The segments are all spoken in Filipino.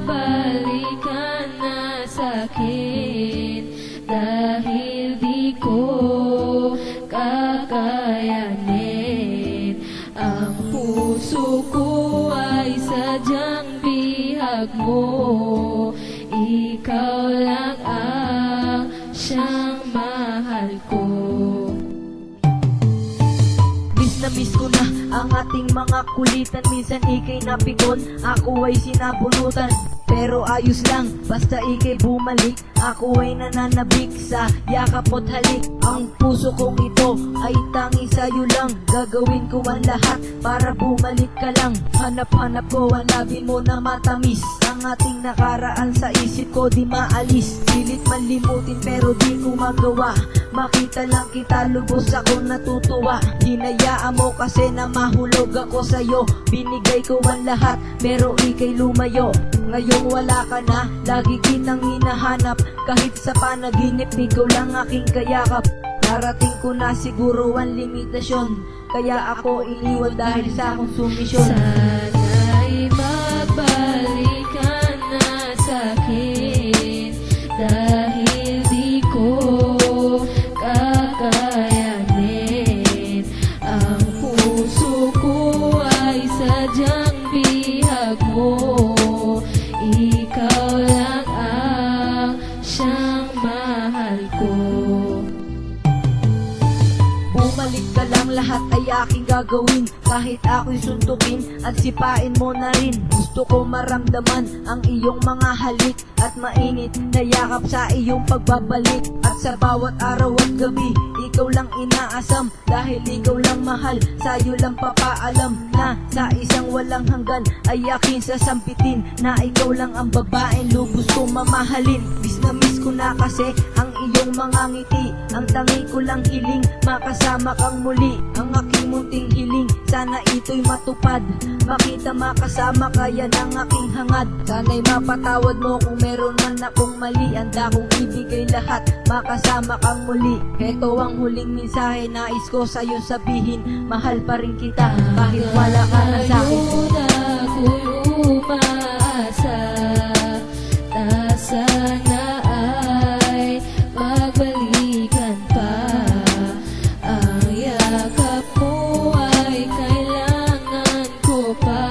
magbalikan na sa'kin, dahil di ko kakayanin. Ang puso ko ay sadyang bihag mo, ikaw lang ang siyang mahal ko. Miss ko na ang ating mga kulitan. Minsan ikay napikon, ako ay sinabunutan. Pero ayos lang, basta ikay bumalik. Ako ay nananabik sa yakap mo't halik. Ang puso kong ito ay tanging sa'yo lang. Gagawin ko ang lahat para bumalik ka lang. Hanap-hanap ko, hanapin mo na matamis. Ang ating nakaraan sa isip ko di maalis. Pilit man limutin pero di ko magawa. Makita lang kita, lubos ako natutuwa. Hinayaan mo kasi na mahulog ako sa'yo. Binigay ko ang lahat pero ikay lumayo. Ngayong wala ka na, lagi kitang hinahanap. Kahit sa panaginip, ikaw lang aking kayakap. Narating ko na siguro ang limitasyon, kaya ako iniwan dahil sa akong sumisyon. Sana'y magbalikan na sa'kin, dahil di ko kakayanin. Ang puso ko ay sadyang bihag mo, ikaw lang ang siyang mahal ko. Bumalik ka lang, lahat ay aking gagawin. Kahit ako'y suntukin at sipain mo na rin. Gusto ko maramdaman ang iyong mga halik at mainit na yakap sa iyong pagbabalik. At sa bawat araw at gabi, ikaw lang inaasam. Dahil ikaw lang mahal, sa'yo lang papaalam na sa isang walang hanggan ay aking sasampitin. Na ikaw lang ang babaeng lubos kong mamahalin. Miss ko na kasi ang iyong mga ngiti. Ang tangi ko lang hiling, makasama kang muli. Ang aking munting hiling, sana ito'y matupad. Makita makasama ka, yan ang aking hangad. Sana'y mapatawad mo kung meron man akong mali. Handa kong ibigay lahat, makasama kang muli. Heto ang huling mensahe, nais ko sa'yo sabihin. Mahal pa rin kita, kahit wala ka na sa'kin. Ngayon ako'y umaasa na sana ay magbalikan pa. Ang yakap mo ay kailangan ko pa.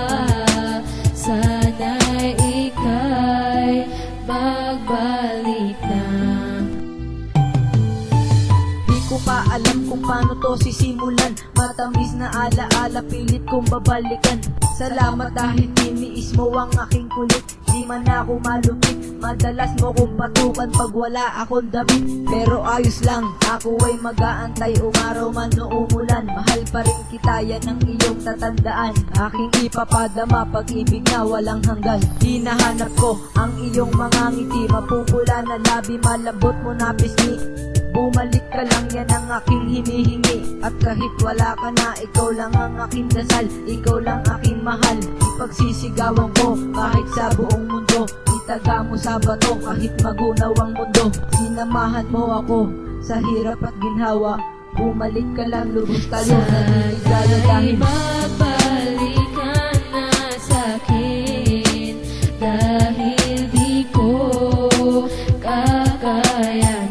Sana'y ika'y magbalik na. Di ko pa alam kung paano to sisimulan. Matamis na alaala, pilit kong babalikan. Salamat dahil tiniis mo ang aking kulit. Di man ako malupit, madalas mo kong patukan pag wala akong damit. Pero ayos lang, ako ay mag-aantay umaraw man o umulan. Mahal pa rin kita, yan ang iyong tatandaan. Aking ipapadama pag-ibig na walang hanggan. Hinahanap ko ang iyong mga ngiti. Mapupula na labi, malambot mo na pisngi. Bumalik ka lang, yan ang aking hinihingi. At kahit wala ka na, ikaw lang ang aking dasal. Ikaw lang aking mahal, ipagsisigawan ko kahit sa buong mundo. Itaga mo sa bato kahit magunaw ang mundo. Sinamahan mo ako sa hirap at ginhawa. Bumalik ka lang, lubos tayo na niligaya dahil magbalikan na sa'kin, dahil di ko kakayanin.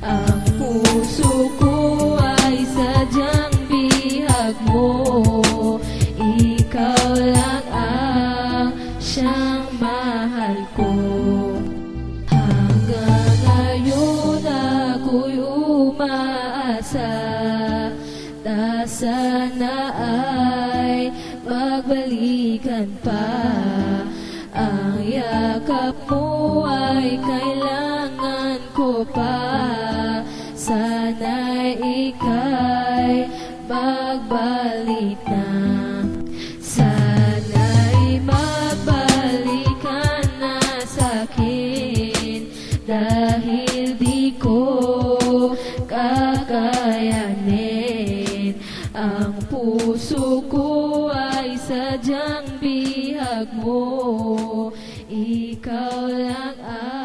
Ang puso ko ay sadyang bihag mo, ikaw lang ang siyang mahal ko. Hanggang ngayon ako'y umaasa na sana ay magbalikan pa. Ang yakap mo ay kailangan ko pa. Sana'y ika'y magbalik na. Sana'y magbalikan na sa'kin, dahil di ko kakayanin. Ang puso ko ay sadyang bihag mo, ikaw lang ang